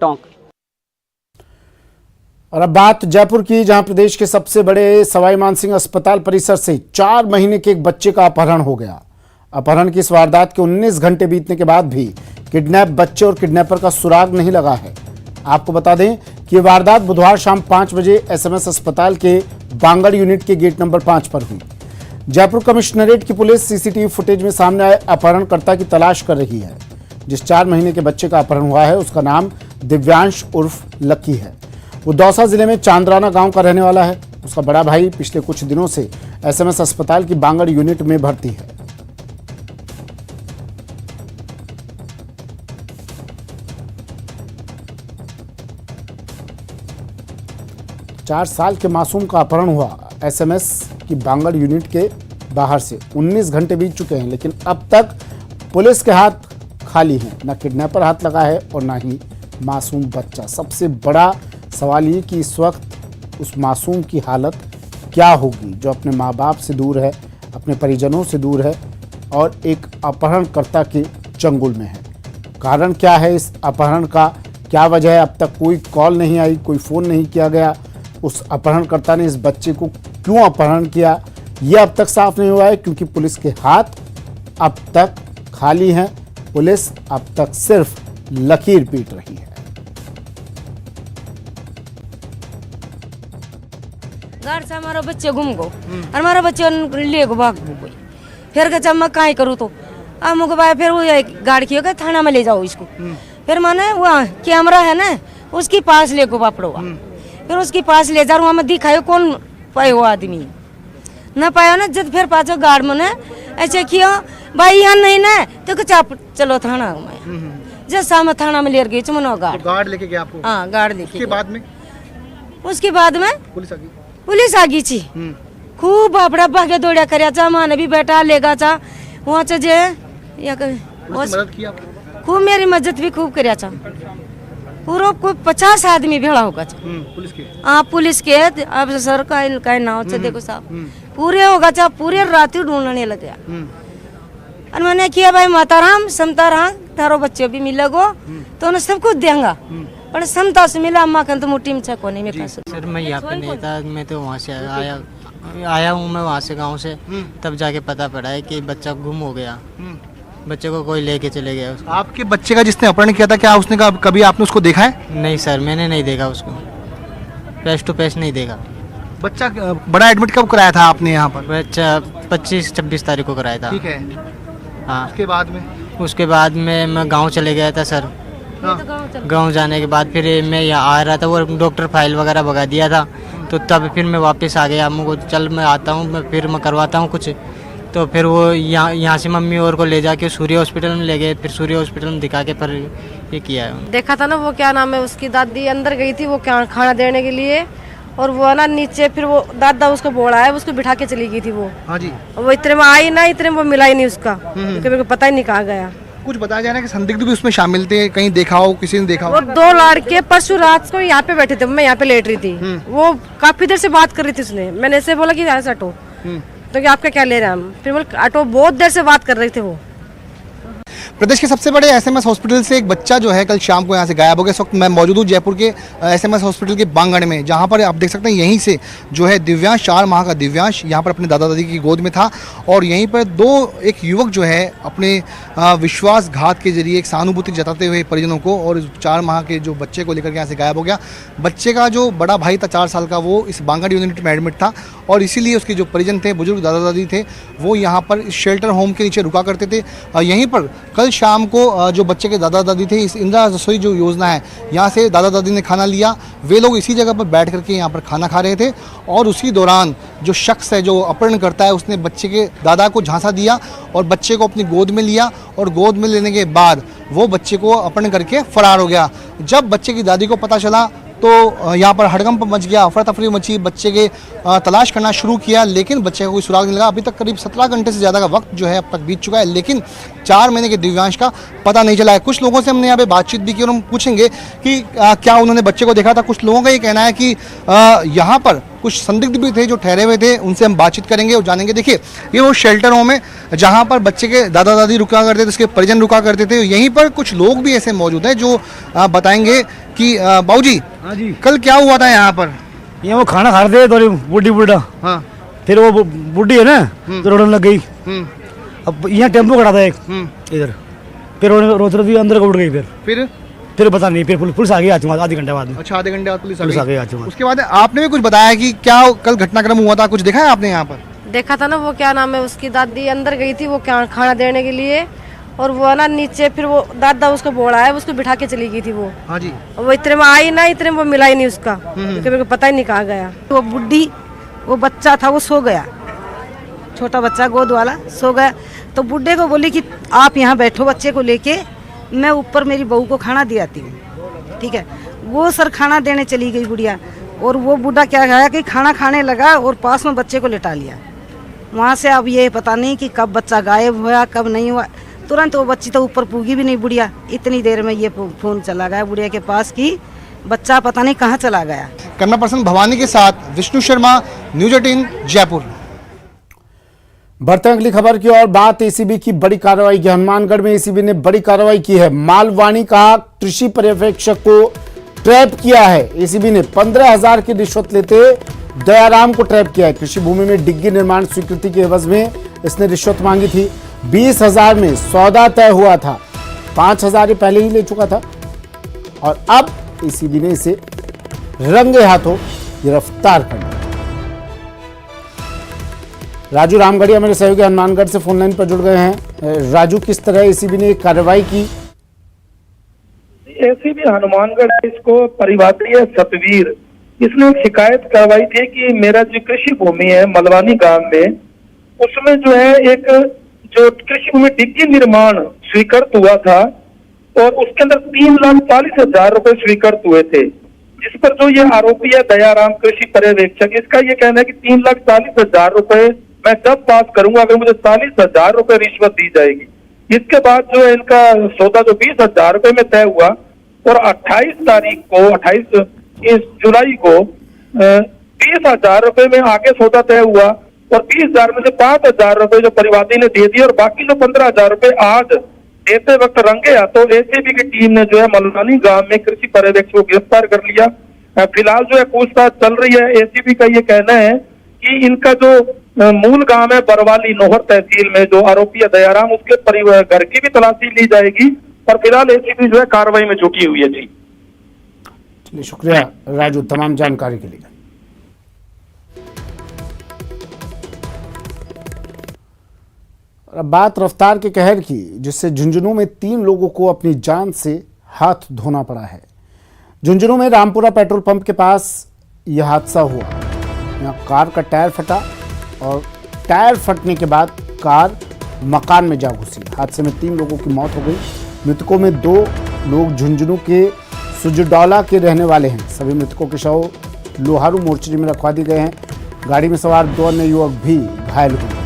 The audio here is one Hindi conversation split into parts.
टोंक। और अब बात जयपुर की, जहां प्रदेश के सबसे बड़े सवाई मानसिंह अस्पताल परिसर से 4 महीने के एक बच्चे का अपहरण हो गया। अपहरण की इस वारदात के 19 घंटे बीतने के बाद भी किडनैप बच्चे और किडनैपर का सुराग नहीं लगा है। आपको बता दें कि वारदात बुधवार शाम 5 बजे एसएमएस अस्पताल के बांगड़ यूनिट के गेट नंबर 5 पर हुई। जयपुर कमिश्नरेट की पुलिस सीसीटीवी फुटेज में सामने आए अपहरणकर्ता की तलाश कर रही है। जिस 4 महीने के बच्चे का अपहरण हुआ है उसका नाम दिव्यांश उर्फ लक्की है। वो दौसा जिले में चांदराना गांव का रहने वाला है। उसका बड़ा भाई पिछले कुछ दिनों से एसएमएस अस्पताल की बांगड़ यूनिट में भर्ती है। चार साल के मासूम का अपहरण हुआ एसएमएस की बांगड़ यूनिट के बाहर से। 19 घंटे बीत चुके हैं, लेकिन अब तक पुलिस के हाथ खाली हैं। न किडनैपर हाथ लगा है और न ही मासूम बच्चा। सबसे बड़ा सवाल ये कि इस वक्त उस मासूम की हालत क्या होगी जो अपने माँ बाप से दूर है, अपने परिजनों से दूर है और एक अपहरणकर्ता के चंगुल में है। कारण क्या है इस अपहरण का, क्या वजह है? अब तक कोई कॉल नहीं आई, कोई फ़ोन नहीं किया गया। उस अपहरणकर्ता ने इस बच्चे को क्यों अपहरण किया, यह अब तक साफ नहीं हुआ है, क्योंकि पुलिस के हाथ अब तक खाली हैं। पुलिस अब तक सिर्फ लकीर पीट रही है। घर से हमारा बच्चे घूम गो और हमारा बच्चे ले गो भाग गई। फिर कहा मैं काहे करूँ, तो अब मुझे भाई फिर वो गाड़ी की थाना में ले जाओ इसको। फिर मैंने वहाँ कैमरा है ना उसके पास ले गो बापड़ो। फिर उसके पास ले जा, वहाँ में दिखायो कौन पाए वो आदमी ना पाया ना। जब फिर पाचो गार्ड मैंने ऐसे किया, भाई यहाँ नहीं ना तो कुछ आप चलो थाना में। जब शाम थाना में ले गई चुनो गार्ड लेके गया आपको? हाँ गार्ड लेके। उसके बाद में पुलिस आ गई थी। खूब बापड़ा भागे दौड़ा कर माने भी बेटा लेगा चा वहाँ जे या मदद की आपको? खूब मेरी मदद भी खूब कर पूरा कोई 50 आदमी भेड़ा होगा। पुलिस के? हाँ पुलिस के। अब सर का नाव से देखो साहब पूरे होगा चा, पूरे रात ढूंढने लगे। और मैंने किया भाई माता राम समता राम तारो बच्चे भी मिले गो तो उन्हें सब कुछ देंगा, पर समता से मिला अम्मा तो मुट्ठी में छको नहीं में। सर मैं यहाँ पे नहीं था, मैं तो वहाँ से आया हूँ मैं वहाँ से गांव से। तब जाके पता पड़ा है कि बच्चा गुम हो गया। बच्चे को कोई लेके चले गया उसको। आपके बच्चे का जिसने अपहरण किया था, क्या उसने कभी आपने उसको देखा है? नहीं सर, मैंने नहीं देखा उसको, फेस टू फेस नहीं देखा। बच्चा बड़ा एडमिट कब कराया था आपने यहाँ पर? बच्चा 25-26 तारीख को कराया था। ठीक है। हाँ उसके बाद में मैं गाँव चले गया था सर। गाँव जाने के बाद फिर मैं यहाँ आ रहा था, वो डॉक्टर फाइल वगैरह भगा दिया था, तो तब फिर मैं वापस आ गया। मुझको चल मैं आता हूँ, मैं करवाता हूँ कुछ। तो फिर वो यहाँ से मम्मी और को ले जाके सूर्य हॉस्पिटल में ले गए। फिर सूर्य हॉस्पिटल में दिखा के फिर ये किया है। देखा था ना वो क्या नाम है उसकी दादी अंदर गई थी वो क्या खाना देने के लिए, और वो ना नीचे फिर वो दादा उसको बोला है, उसको बिठा के चली गई थी वो। हाँ जी। वो इतने में आई ना, इतने में वो मिला ही नहीं उसका, क्योंकि मेरे को पता ही नहीं कहाँ गया। कुछ बताया जा रहा है कि संदिग्ध भी उसमें शामिल थे, कहीं देखा हो, किसी ने देखा हो? वो 2 लड़के परसों रात को यहाँ पे बैठे थे, मैं यहाँ पे लेट रही थी। वो काफी देर से बात कर रही थी उसने। मैंने ऐसे बोला कि ऐसा हटो, तो कि आपका क्या ले रहे हैं हम। फिर बोले ऑटो, बहुत देर से बात कर रहे थे वो। प्रदेश के सबसे बड़े एसएमएस हॉस्पिटल से एक बच्चा जो है कल शाम को यहाँ से गायब हो गया। इस वक्त मैं मौजूद हूँ जयपुर के एसएमएस हॉस्पिटल के बांगड़ में, जहाँ पर आप देख सकते हैं यहीं से जो है दिव्यांश, 4 माह का दिव्यांश यहाँ पर अपने दादा दादी की गोद में था। और यहीं पर एक युवक जो है अपने विश्वासघात के जरिए एक सहानुभूति जताते हुए परिजनों को और 4 माह के जो बच्चे को लेकर के यहाँ से गायब हो गया। बच्चे का जो बड़ा भाई था 4 साल का, वो इस बांगड़ यूनिट में एडमिट था और इसीलिए उसके जो परिजन थे, बुजुर्ग दादा दादी थे, वो यहाँ पर इस शेल्टर होम के नीचे रुका करते थे। यहीं पर कल शाम को जो बच्चे के दादा दादी थे, इस इंदिरा रसोई जो योजना है, यहाँ से दादा दादी ने खाना लिया। वे लोग इसी जगह पर बैठ करके यहाँ पर खाना खा रहे थे और उसी दौरान जो शख्स है, जो अपहरण करता है, उसने बच्चे के दादा को झांसा दिया और बच्चे को अपनी गोद में लिया और गोद में लेने के बाद वो बच्चे को अपहरण करके फरार हो गया। जब बच्चे की दादी को पता चला तो यहाँ पर हड़कंप मच गया, अफरा तफरी मची। बच्चे के तलाश करना शुरू किया, लेकिन बच्चे का कोई सुराग नहीं लगा। अभी तक करीब 17 घंटे से ज़्यादा का वक्त जो है अब तक बीत चुका है, लेकिन 4 महीने के दिव्यांश का पता नहीं चला है। कुछ लोगों से हमने यहाँ पे बातचीत भी की और हम पूछेंगे कि क्या उन्होंने बच्चे को देखा था। कुछ लोगों का ये कहना है कि यहाँ पर कुछ संदिग्ध भी थे जो ठहरे हुए थे, उनसे हम बातचीत करेंगे और जानेंगे। देखिए ये वो शेल्टर होम है जहाँ पर बच्चे के दादा दादी रुका करते थे, उसके परिजन रुका करते थे। यहीं पर कुछ लोग भी ऐसे मौजूद हैं जो बताएंगे कि बाबूजी हाँ जी, कल क्या हुआ था यहाँ पर। ये वो खाना खा रहे थे तो बुढ़ी बुढ़ा, हाँ फिर वो बुढ़ी है ना तो रोने लग गई। अब यहाँ टेम्पो खड़ा था एक इधर, फिर रोज रोज अंदर को उड़ गई। फिर पता नहीं, फिर पुलिस आ गई आधे घंटे बाद में। अच्छा, आधे घंटे बाद पुलिस आ गई। उसके बाद आपने भी कुछ बताया कि क्या कल घटनाक्रम हुआ था, कुछ देखा है आपने यहाँ पर। देखा था ना, वो क्या नाम है, उसकी दादी अंदर गई थी वो क्या खाना देने के लिए, और वो ना नीचे, फिर वो दादा उसको बोला है, उसको बिठा के चली गई थी वो। हाँ जी। वो इतने में आई ना, इतने में वो मिला ही नहीं उसका, क्योंकि मेरे को पता ही नहीं कहाँ गया। वो बुढ़ी, वो बच्चा था वो सो गया, छोटा बच्चा गोद वाला सो गया। तो बुढ़े को बोली कि आप यहाँ बैठो बच्चे को लेके, मैं ऊपर मेरी बहू को खाना दे आती हूँ। ठीक है, वो सर खाना देने चली गई बुढ़िया, और वो बूढ़ा क्या गया कि खाना खाने लगा और पास में बच्चे को लिटा लिया। वहाँ से अब ये पता नहीं कि कब बच्चा गायब हुआ कब नहीं हुआ। तुरंत वो बच्ची तो ऊपर पूगी भी नहीं बुढ़िया, इतनी देर में ये फोन चला गया बुढ़िया के पास कि बच्चा पता नहीं कहाँ चला गया। कैमरा पर्सन भवानी के साथ विष्णु शर्मा, न्यूज 18 जयपुर। बढ़ते हैं अगली खबर की और। बात एसीबी की बड़ी कार्रवाई की। हनुमानगढ़ में एसीबी ने बड़ी कार्रवाई की है। मालवाणी का कृषि पर्यवेक्षक को ट्रैप किया है। एसीबी ने 15,000 की रिश्वत लेते दयाराम को ट्रैप किया है। कृषि भूमि में डिग्गी निर्माण स्वीकृति के एवज में इसने रिश्वत मांगी थी। 20,000 में सौदा तय हुआ था, 5,000 पहले ही ले चुका था और अब एसीबी ने इसे रंगे हाथों गिरफ्तार कर लिया। राजू रामगढ़िया मेरे सहयोगी हनुमानगढ़ से फोन लाइन पर जुड़ गए हैं। राजू, किस तरह एसीबी ने कार्रवाई की? एसीबी हनुमानगढ़ इसको परिवादी है सतवीर, इसने एक शिकायत करवाई थी कि मेरा जो कृषि भूमि है मलवानी गांव में, उसमें जो है एक जो कृषि भूमि डिग्गी निर्माण स्वीकृत हुआ था और उसके अंदर 3,40,000 रुपए स्वीकृत हुए थे, जिस पर जो ये आरोपी है दयाराम कृषि पर्यवेक्षक, इसका ये कहना है कि 3,40,000 रुपए मैं जब पास करूंगा अगर मुझे 40,000 रुपए रिश्वत दी जाएगी। इसके बाद जो है इनका सौदा जो 20,000 रुपए में तय हुआ और 28 जुलाई को 20,000 रुपए में आगे सौदा तय हुआ और 20,000 में से 5,000 रुपए जो परिवादी ने दे दिए और बाकी जो 15,000 रुपए आज देते वक्त रंगे हाथों एसीबी की टीम ने जो है मलवानी गांव में कृषि पर्यवेक्षक को गिरफ्तार कर लिया। फिलहाल जो है पूछताछ चल रही है। एसीबी का ये कहना है कि इनका जो मूल गांव है बरवाली नोहर तहसील में जो आरोपी है दयाराम, उसके परिवार घर की भी तलाशी ली जाएगी और फिलहाल एसीबी जो है कार्रवाई में जुटी हुई है। जी चलिए, शुक्रिया राजू तमाम जानकारी के लिए। अब बात रफ्तार के कहर की, जिससे झुंझुनू में 3 लोगों को अपनी जान से हाथ धोना पड़ा है। झुंझुनू में रामपुरा पेट्रोल पंप के पास यह हादसा हुआ। यहाँ कार का टायर फटा और टायर फटने के बाद कार मकान में जा घुसी। हादसे में 3 लोगों की मौत हो गई। मृतकों में 2 लोग झुंझुनू के सुजडौला के रहने वाले हैं। सभी मृतकों के शव लोहारू मोर्चरी में रखवा दिए गए हैं। गाड़ी में सवार 2 अन्य युवक भी घायल हुए।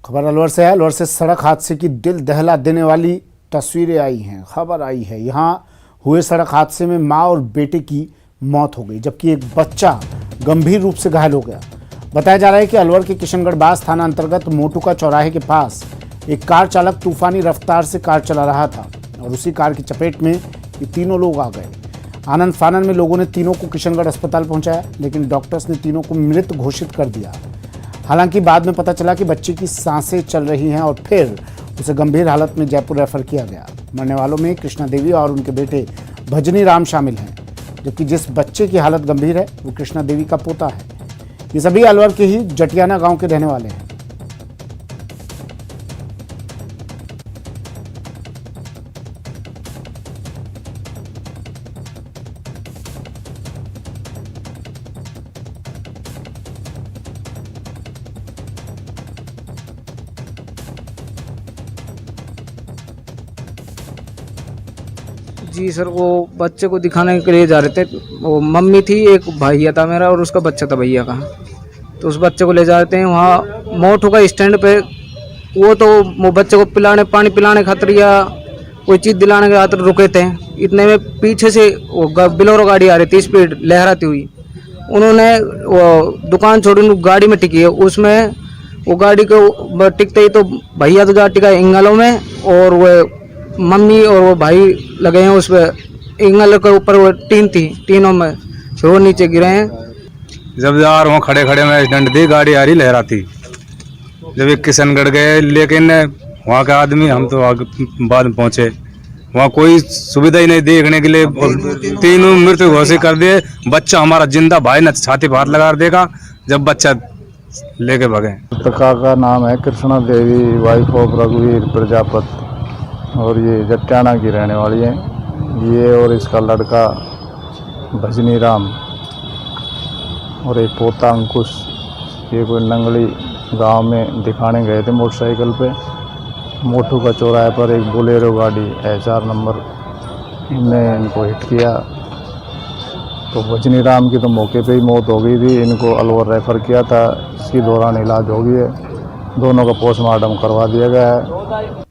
खबर अलवर से है। अलवर से सड़क हादसे की दिल दहला देने वाली तस्वीरें आई हैं। खबर आई है यहाँ हुए सड़क हादसे में मां और बेटे की मौत हो गई, जबकि एक बच्चा गंभीर रूप से घायल हो गया। बताया जा रहा है कि अलवर के किशनगढ़ बास थाना अंतर्गत मोटुका चौराहे के पास एक कार चालक तूफानी रफ्तार से कार चला रहा था और उसी कार की चपेट में ये तीनों लोग आ गए। आनंद फानन में लोगों ने तीनों को किशनगढ़ अस्पताल पहुंचाया, लेकिन डॉक्टर्स ने तीनों को मृत घोषित कर दिया। हालांकि बाद में पता चला कि बच्चे की सांसें चल रही हैं और फिर उसे गंभीर हालत में जयपुर रेफर किया गया। मरने वालों में कृष्णा देवी और उनके बेटे भजनी राम शामिल हैं, जबकि जिस बच्चे की हालत गंभीर है वो कृष्णा देवी का पोता है। ये सभी अलवर के ही जटियाना गांव के रहने वाले हैं। जी सर, वो बच्चे को दिखाने के लिए जा रहे थे। वो मम्मी थी, एक भैया था मेरा और उसका बच्चा था भैया का। तो उस बच्चे को ले जा रहे थे वहाँ मोटू का स्टैंड पे। वो बच्चे को पानी पिलाने खातिर या कोई चीज़ दिलाने के खातिर रुके थे। इतने में पीछे से वो बिलोरो गाड़ी आ रही थी स्पीड लहराती हुई। उन्होंने वो दुकान छोड़ी, गाड़ी में टिकी है। उसमें वो गाड़ी को टिकते ही तो भैया तो जा टिका इंगलों में, और वो मम्मी और वो भाई लगे हैं उस पर। इंगल के ऊपर वो टीन थी, टीनों में फिर वो नीचे गिरे हैं। जब यार वहाँ खड़े खड़े में एक्सीडेंट दी, गाड़ी आ रही लहराती। जब एक किशनगढ़ गए, लेकिन वहाँ के आदमी, हम तो आगे बाद में पहुँचे, वहाँ कोई सुविधा ही नहीं देखने के लिए। तीनों मृत्यु घोषित कर दिए। बच्चा हमारा जिंदा, भाई ने छाती पर हाथ लगा देगा जब बच्चा लेके भगे। मृतका का नाम है कृष्णा देवी, वाइफ ऑफ रघुवीर प्रजापत, और ये जट्टाना की रहने वाली है। ये और इसका लड़का भजनी राम और एक पोता अंकुश, ये कोई नंगली गांव में दिखाने गए थे मोटरसाइकिल पे। मोटू का चौराहे पर एक बोलेरो गाड़ी HR नंबर ने इनको हिट किया। तो भजनी राम की तो मौके पे ही मौत हो गई थी। इनको अलवर रेफ़र किया था, इसकी दौरान इलाज हो गई है। दोनों का पोस्टमार्टम करवा दिया गया है।